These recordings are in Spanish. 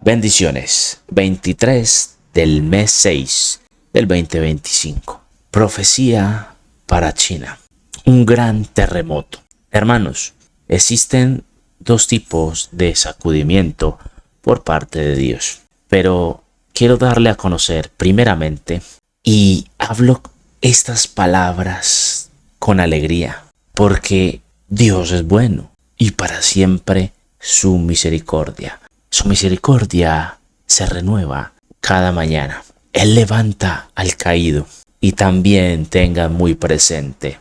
Bendiciones. 23 del mes 6 del 2025. Profecía para China. Un gran terremoto. Hermanos, existen dos tipos de sacudimiento por parte de Dios. Pero quiero darle a conocer primeramente, y hablo estas palabras con alegría, porque Dios es bueno y para siempre su misericordia. Su misericordia se renueva cada mañana. Él levanta al caído y también tenga muy presente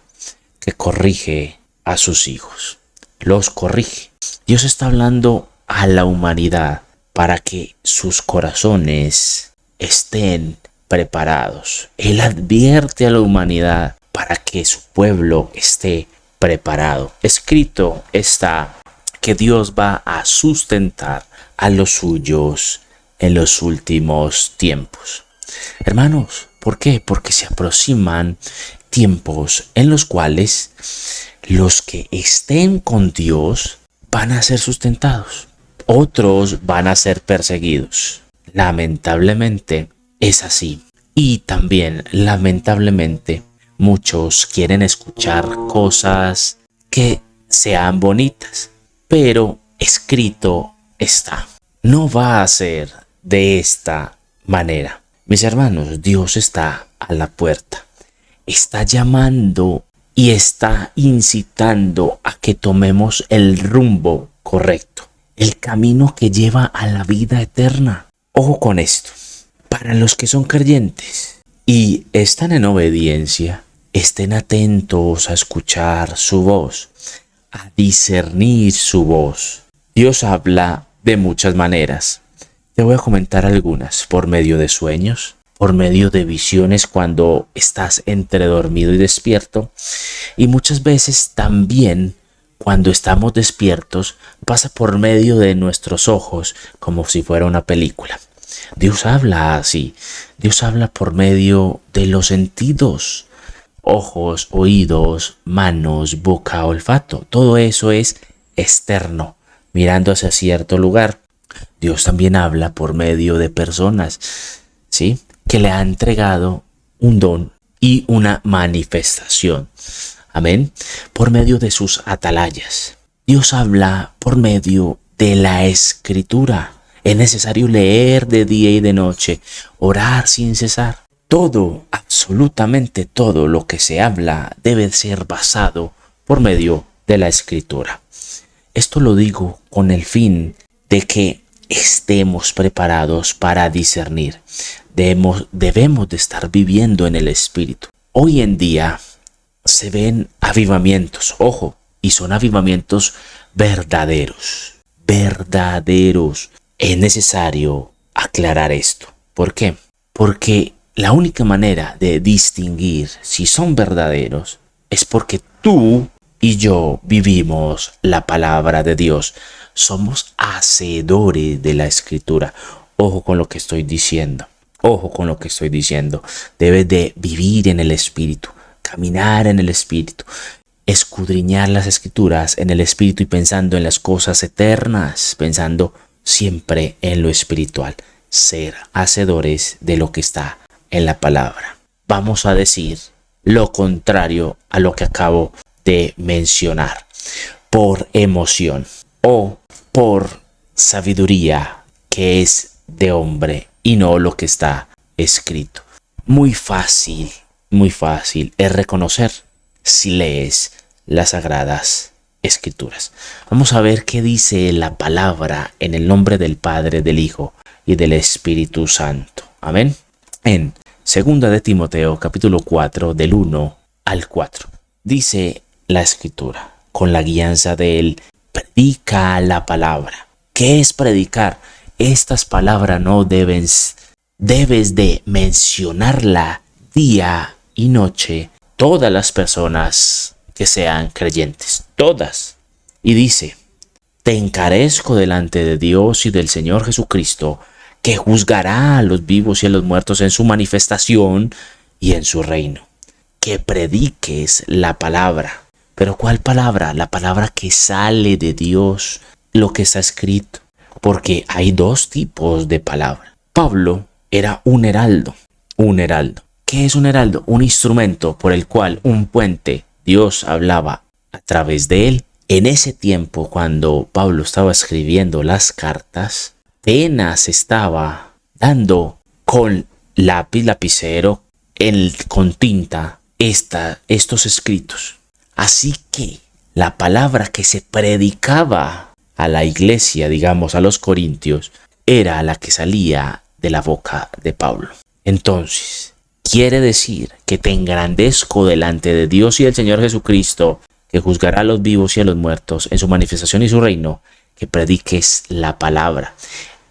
que corrige a sus hijos. Los corrige. Dios está hablando a la humanidad para que sus corazones estén preparados. Él advierte a la humanidad para que su pueblo esté preparado. Escrito está que Dios va a sustentar a los suyos en los últimos tiempos. Hermanos, ¿por qué? Porque se aproximan tiempos en los cuales los que estén con Dios van a ser sustentados. Otros van a ser perseguidos. Lamentablemente es así. Y también, lamentablemente, muchos quieren escuchar cosas que sean bonitas. Pero escrito está. No va a ser de esta manera. Mis hermanos, Dios está a la puerta. Está llamando y está incitando a que tomemos el rumbo correcto. El camino que lleva a la vida eterna. Ojo con esto. Para los que son creyentes y están en obediencia, estén atentos a escuchar su voz, a discernir su voz. Dios habla de muchas maneras. Te voy a comentar algunas: por medio de sueños, por medio de visiones cuando estás entre dormido y despierto, y muchas veces también cuando estamos despiertos pasa por medio de nuestros ojos, como si fuera una película. Dios habla así. Dios habla por medio de los sentidos: ojos, oídos, manos, boca, olfato. Todo eso es externo, mirando hacia cierto lugar. Dios también habla por medio de personas, ¿sí?, que le ha entregado un don y una manifestación. Amén. Por medio de sus atalayas. Dios habla por medio de la escritura. Es necesario leer de día y de noche, orar sin cesar. Todo, absolutamente todo lo que se habla debe ser basado por medio de la escritura. Esto lo digo con el fin de que estemos preparados para discernir. Debemos de estar viviendo en el Espíritu. Hoy en día se ven avivamientos, ojo, y son avivamientos verdaderos. Verdaderos. Es necesario aclarar esto. ¿Por qué? Porque la única manera de distinguir si son verdaderos es porque tú y yo vivimos la palabra de Dios. Somos hacedores de la escritura. Ojo con lo que estoy diciendo. Ojo con lo que estoy diciendo. Debes de vivir en el Espíritu, caminar en el Espíritu, escudriñar las escrituras en el Espíritu y pensando en las cosas eternas, pensando siempre en lo espiritual. Ser hacedores de lo que está en la palabra. Vamos a decir lo contrario a lo que acabo de mencionar. Por emoción o por sabiduría que es de hombre y no lo que está escrito. Muy fácil es reconocer si lees las sagradas escrituras. Vamos a ver qué dice la palabra en el nombre del Padre, del Hijo y del Espíritu Santo. Amén. En 2 de Timoteo capítulo 4 del 1 al 4. Dice la escritura, con la guianza de él, predica la palabra. ¿Qué es predicar? Estas palabras no debes de mencionarla día y noche. Todas las personas que sean creyentes, todas. Y dice, te encarezco delante de Dios y del Señor Jesucristo, que juzgará a los vivos y a los muertos en su manifestación y en su reino. Que prediques la palabra. ¿Pero cuál palabra? La palabra que sale de Dios, lo que está escrito. porque hay dos tipos de palabra. Pablo era un heraldo. Un heraldo. ¿Qué es un heraldo? Un instrumento por el cual un puente, Dios hablaba a través de él. En ese tiempo, cuando Pablo estaba escribiendo las cartas, apenas estaba dando con lápiz, lapicero, con tinta, estos escritos. Así que la palabra que se predicaba a la iglesia, digamos a los corintios, era la que salía de la boca de Pablo. Entonces, quiere decir que te engrandezco delante de Dios y del Señor Jesucristo, que juzgará a los vivos y a los muertos en su manifestación y su reino, que prediques la palabra.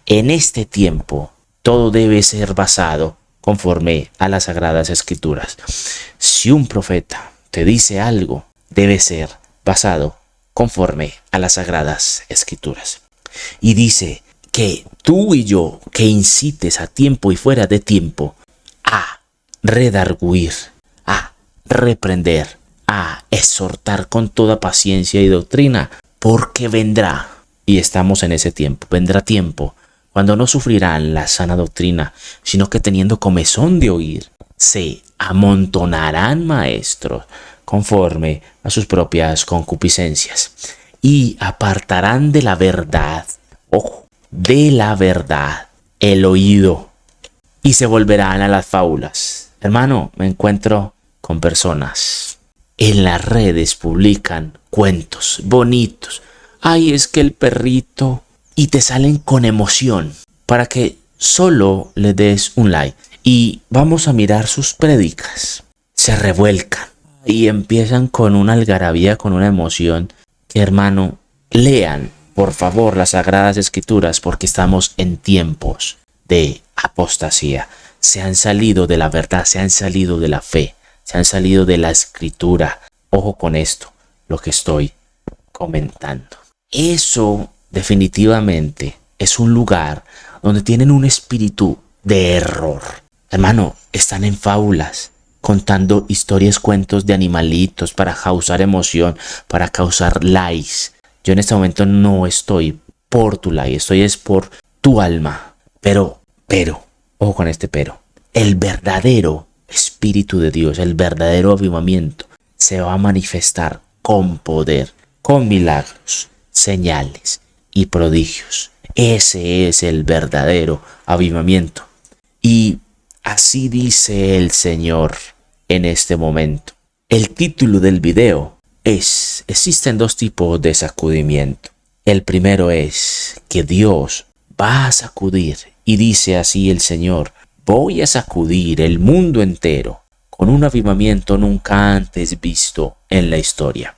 En este tiempo, todo debe ser basado conforme a las Sagradas Escrituras. Si un profeta te dice algo, debe ser basado conforme a las Sagradas Escrituras. Y dice que tú y yo, que incites a tiempo y fuera de tiempo a redarguir, a reprender, a exhortar con toda paciencia y doctrina, porque vendrá, y estamos en ese tiempo, vendrá tiempo cuando no sufrirán la sana doctrina, sino que teniendo comezón de oír, se amontonarán maestros conforme a sus propias concupiscencias y apartarán de la verdad, ojo, de la verdad, el oído y se volverán a las fábulas. Hermano, me encuentro con personas en las redes, publican cuentos bonitos. Ay, es que el perrito, y te salen con emoción para que solo le des un like. Y vamos a mirar sus prédicas. Se revuelcan y empiezan con una algarabía, con una emoción. Que hermano, lean por favor las Sagradas Escrituras, porque estamos en tiempos de apostasía. Se han salido de la verdad, se han salido de la fe, se han salido de la Escritura. Ojo con esto, lo que estoy comentando. Eso definitivamente es un lugar donde tienen un espíritu de error. Hermano, están en fábulas, contando historias, cuentos de animalitos para causar emoción, para causar likes. Yo en este momento no estoy por tu like, es por tu alma. Pero, ojo con este pero. El verdadero Espíritu de Dios, el verdadero avivamiento, se va a manifestar con poder, con milagros, señales y prodigios. Ese es el verdadero avivamiento. Y así dice el Señor en este momento. El título del video es: existen dos tipos de sacudimiento. El primero es que Dios va a sacudir, y dice así el Señor: voy a sacudir el mundo entero con un avivamiento nunca antes visto en la historia.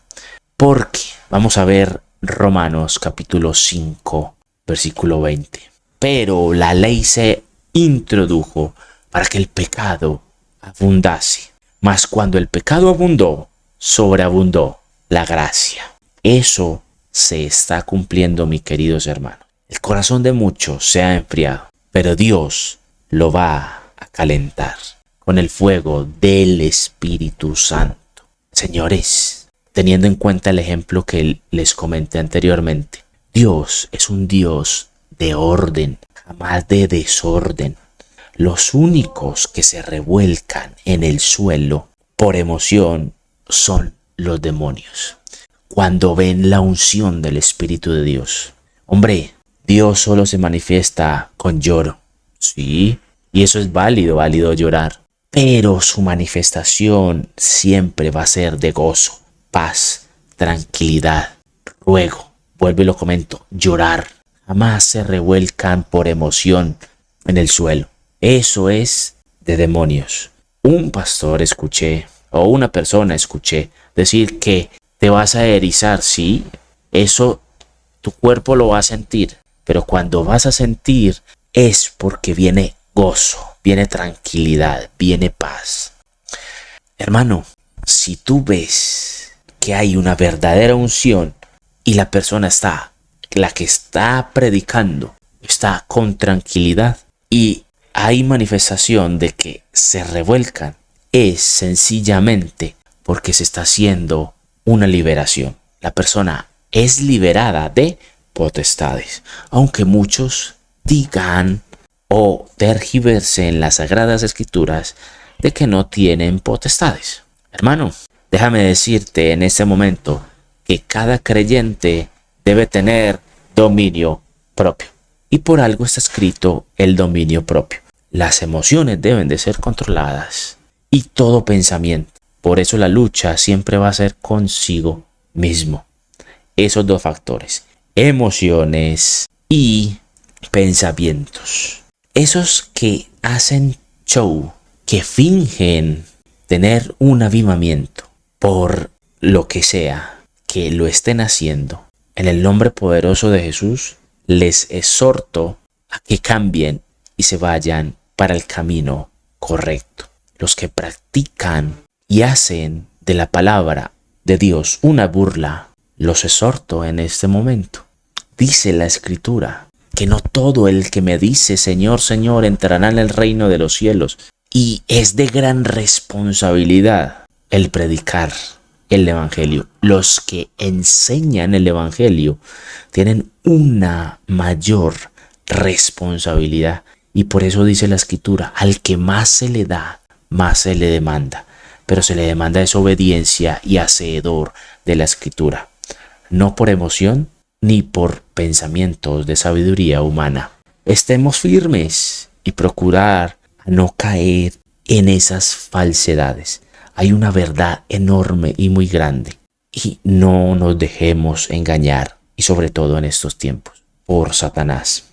Porque vamos a ver Romanos capítulo 5, versículo 20. Pero la ley se introdujo para que el pecado abundase. Mas cuando el pecado abundó, sobreabundó la gracia. Eso se está cumpliendo, mis queridos hermanos. El corazón de muchos se ha enfriado, pero Dios lo va a calentar con el fuego del Espíritu Santo. Señores, teniendo en cuenta el ejemplo que les comenté anteriormente, Dios es un Dios de orden, jamás de desorden. Los únicos que se revuelcan en el suelo por emoción son los demonios. Cuando ven la unción del Espíritu de Dios. Hombre, Dios solo se manifiesta con lloro. Sí, y eso es válido llorar. Pero su manifestación siempre va a ser de gozo, paz, tranquilidad, ruego. Vuelvo y lo comento, llorar. Jamás se revuelcan por emoción en el suelo. Eso es de demonios. Un pastor escuché, o una persona escuché, decir que te vas a erizar. Sí, eso tu cuerpo lo va a sentir. Pero cuando vas a sentir es porque viene gozo, viene tranquilidad, viene paz. Hermano, si tú ves que hay una verdadera unción y la persona la que está predicando, está con tranquilidad y hay manifestación de que se revuelcan, es sencillamente porque se está haciendo una liberación. La persona es liberada de potestades. Aunque muchos digan o tergiversen las sagradas escrituras de que no tienen potestades. Hermano, déjame decirte en este momento que cada creyente debe tener dominio propio. Y por algo está escrito el dominio propio. Las emociones deben de ser controladas y todo pensamiento. Por eso la lucha siempre va a ser consigo mismo. Esos dos factores, emociones y pensamientos. Esos que hacen show, que fingen tener un avivamiento por lo que sea que lo estén haciendo, en el nombre poderoso de Jesús, les exhorto a que cambien y se vayan para el camino correcto. Los que practican y hacen de la palabra de Dios una burla, los exhorto en este momento. Dice la Escritura que no todo el que me dice Señor, Señor entrará en el reino de los cielos. Y es de gran responsabilidad el predicar el Evangelio. Los que enseñan el Evangelio tienen una mayor responsabilidad. Y por eso dice la Escritura, al que más se le da, más se le demanda. Pero se le demanda desobediencia y hacedor de la Escritura. No por emoción ni por pensamientos de sabiduría humana. Estemos firmes y procurar no caer en esas falsedades. Hay una verdad enorme y muy grande. Y no nos dejemos engañar, y sobre todo en estos tiempos, por Satanás.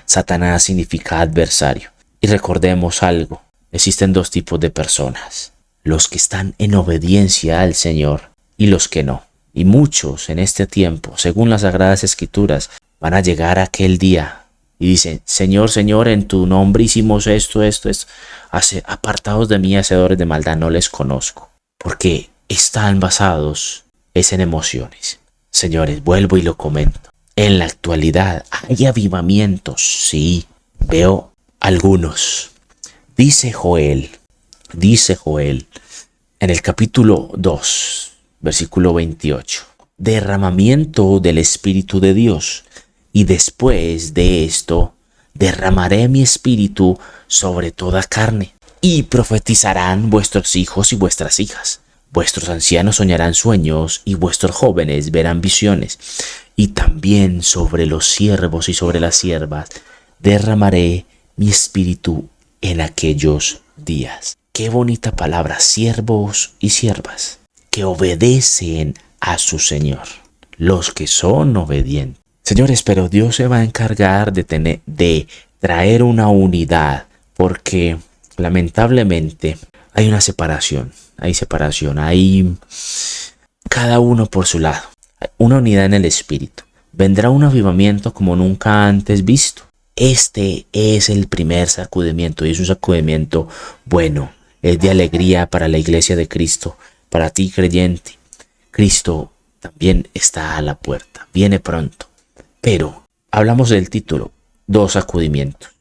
Satanás significa adversario. Y recordemos algo, existen dos tipos de personas. Los que están en obediencia al Señor y los que no. Y muchos en este tiempo, según las Sagradas Escrituras, van a llegar a aquel día y dicen, Señor, Señor, en tu nombre hicimos esto. Apartados de mí, hacedores de maldad, no les conozco. Porque están basados en emociones. Señores, vuelvo y lo comento. En la actualidad hay avivamientos, sí, veo algunos. Dice Joel, en el capítulo 2, versículo 28, derramamiento del Espíritu de Dios, y después de esto derramaré mi espíritu sobre toda carne, y profetizarán vuestros hijos y vuestras hijas. Vuestros ancianos soñarán sueños, y vuestros jóvenes verán visiones. Y también sobre los siervos y sobre las siervas derramaré mi espíritu en aquellos días. Qué bonita palabra, siervos y siervas, que obedecen a su Señor. Los que son obedientes. Señores, pero Dios se va a encargar de traer una unidad, porque lamentablemente hay una separación, hay cada uno por su lado, una unidad en el espíritu. Vendrá un avivamiento como nunca antes visto. Este es el primer sacudimiento y es un sacudimiento bueno, es de alegría para la iglesia de Cristo, para ti creyente. Cristo también está a la puerta, viene pronto. Pero hablamos del título,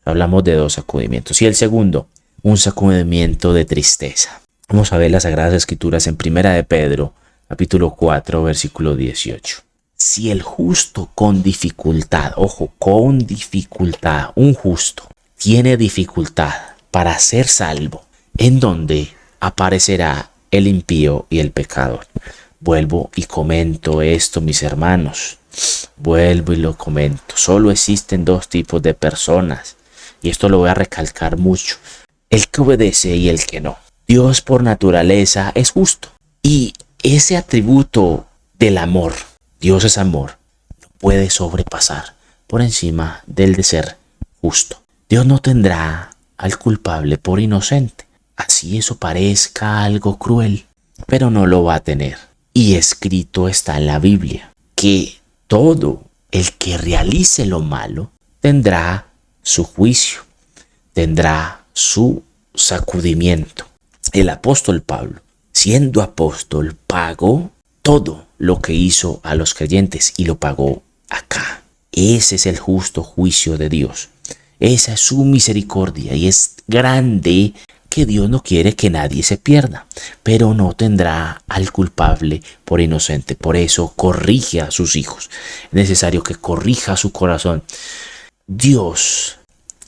hablamos de dos sacudimientos. Y el segundo, un sacudimiento de tristeza. Vamos a ver las Sagradas Escrituras en 1 de Pedro, capítulo 4, versículo 18. Si el justo con dificultad, un justo tiene dificultad para ser salvo, ¿en dónde aparecerá el impío y el pecador? Vuelvo y comento esto, mis hermanos. Vuelvo y lo comento. Solo existen dos tipos de personas. Y esto lo voy a recalcar mucho. El que obedece y el que no. Dios por naturaleza es justo. Y ese atributo del amor, Dios es amor, no puede sobrepasar por encima del de ser justo. Dios no tendrá al culpable por inocente. Así eso parezca algo cruel, pero no lo va a tener. Y escrito está en la Biblia que todo el que realice lo malo tendrá su juicio, tendrá su sacudimiento. El apóstol Pablo, siendo apóstol, pagó todo lo que hizo a los creyentes y lo pagó acá. Ese es el justo juicio de Dios. Esa es su misericordia y es grande porque Dios no quiere que nadie se pierda, pero no tendrá al culpable por inocente. Por eso corrige a sus hijos. Es necesario que corrija su corazón. Dios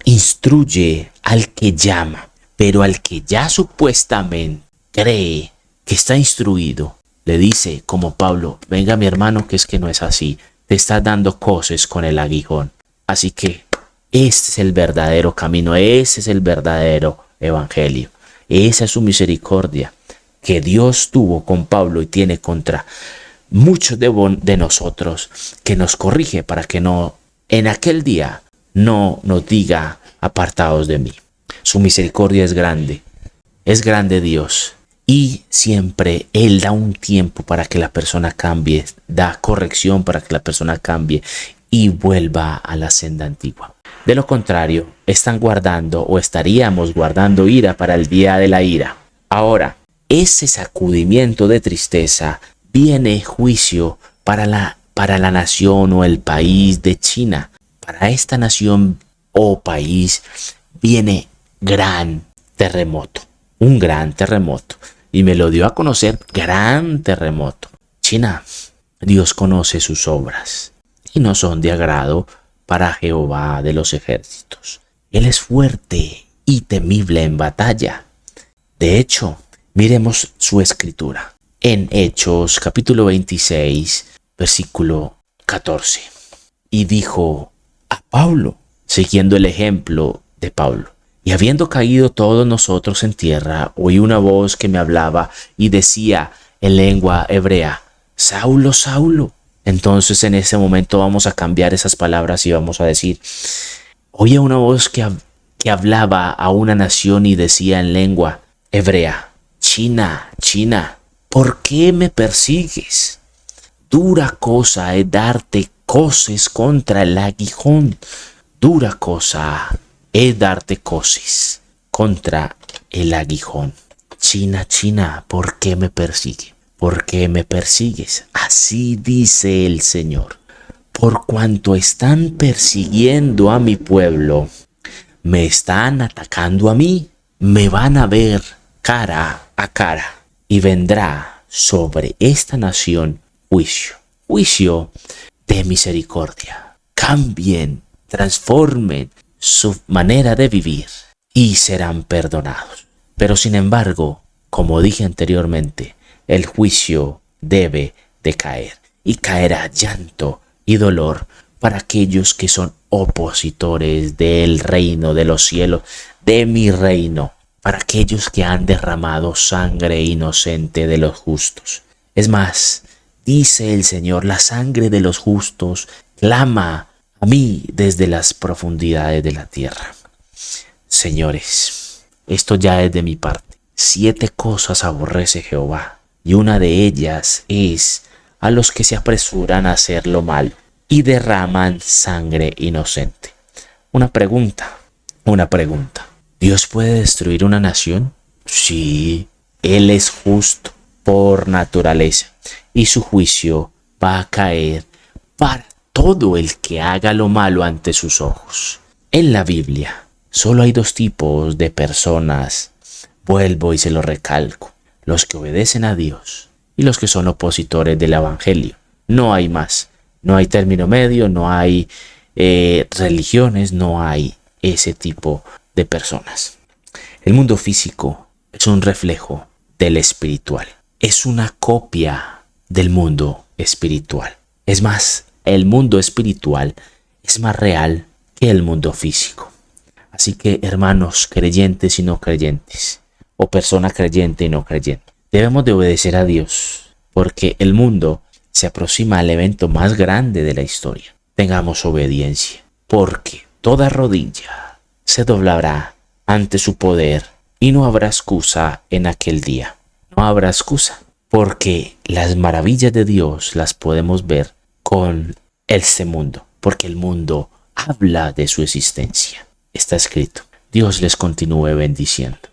instruye al que llama, pero al que ya supuestamente cree que está instruido, le dice como Pablo: venga mi hermano, que es que no es así, te estás dando coces con el aguijón. Así que este es el verdadero camino, ese es el verdadero evangelio, esa es su misericordia que Dios tuvo con Pablo y tiene contra muchos de nosotros, que nos corrige para que no en aquel día no nos diga: apartados de mí. Su misericordia es grande Dios, y siempre Él da un tiempo para que la persona cambie, da corrección para que la persona cambie y vuelva a la senda antigua. De lo contrario, están guardando o estaríamos guardando ira para el día de la ira. Ahora, ese sacudimiento de tristeza viene juicio para la nación o el país de China. Para esta nación o país viene gran terremoto, un gran terremoto. Y me lo dio a conocer: gran terremoto. China, Dios conoce sus obras y no son de agrado para Jehová de los ejércitos. Él es fuerte y temible en batalla. De hecho, miremos su escritura en Hechos capítulo 26, versículo 14. Y dijo a Pablo, siguiendo el ejemplo de Pablo: y habiendo caído todos nosotros en tierra, oí una voz que me hablaba y decía en lengua hebrea: Saulo, Saulo. Entonces en ese momento vamos a cambiar esas palabras y vamos a decir: oía una voz que hablaba a una nación y decía en lengua hebrea: China, China, ¿por qué me persigues? Dura cosa es darte coces contra el aguijón. Dura cosa es darte coces contra el aguijón. China, China, ¿por qué me persigue? ¿Por qué me persigues? Así dice el Señor: por cuanto están persiguiendo a mi pueblo, me están atacando a mí, me van a ver cara a cara, y vendrá sobre esta nación juicio de misericordia. Cambien, transformen su manera de vivir y serán perdonados. Pero sin embargo, como dije anteriormente, el juicio debe de caer, y caerá llanto y dolor para aquellos que son opositores del reino de los cielos, de mi reino, para aquellos que han derramado sangre inocente de los justos. Es más, dice el Señor: la sangre de los justos clama a mí desde las profundidades de la tierra. Señores, esto ya es de mi parte. 7 cosas aborrece Jehová, y una de ellas es a los que se apresuran a hacer lo malo y derraman sangre inocente. Una pregunta. ¿Dios puede destruir una nación? Sí, Él es justo por naturaleza, y su juicio va a caer para todo el que haga lo malo ante sus ojos. En la Biblia solo hay 2 tipos de personas. Vuelvo y se lo recalco: los que obedecen a Dios y los que son opositores del evangelio. No hay más. No hay término medio, no hay religiones, no hay ese tipo de personas. El mundo físico es un reflejo del espiritual. Es una copia del mundo espiritual. Es más, el mundo espiritual es más real que el mundo físico. Así que, hermanos creyentes y no creyentes, o persona creyente y no creyente, debemos de obedecer a Dios, porque el mundo se aproxima al evento más grande de la historia. Tengamos obediencia, porque toda rodilla se doblará ante su poder y no habrá excusa en aquel día. No habrá excusa, porque las maravillas de Dios las podemos ver con este mundo, porque el mundo habla de su existencia. Está escrito. Dios les continúe bendiciendo.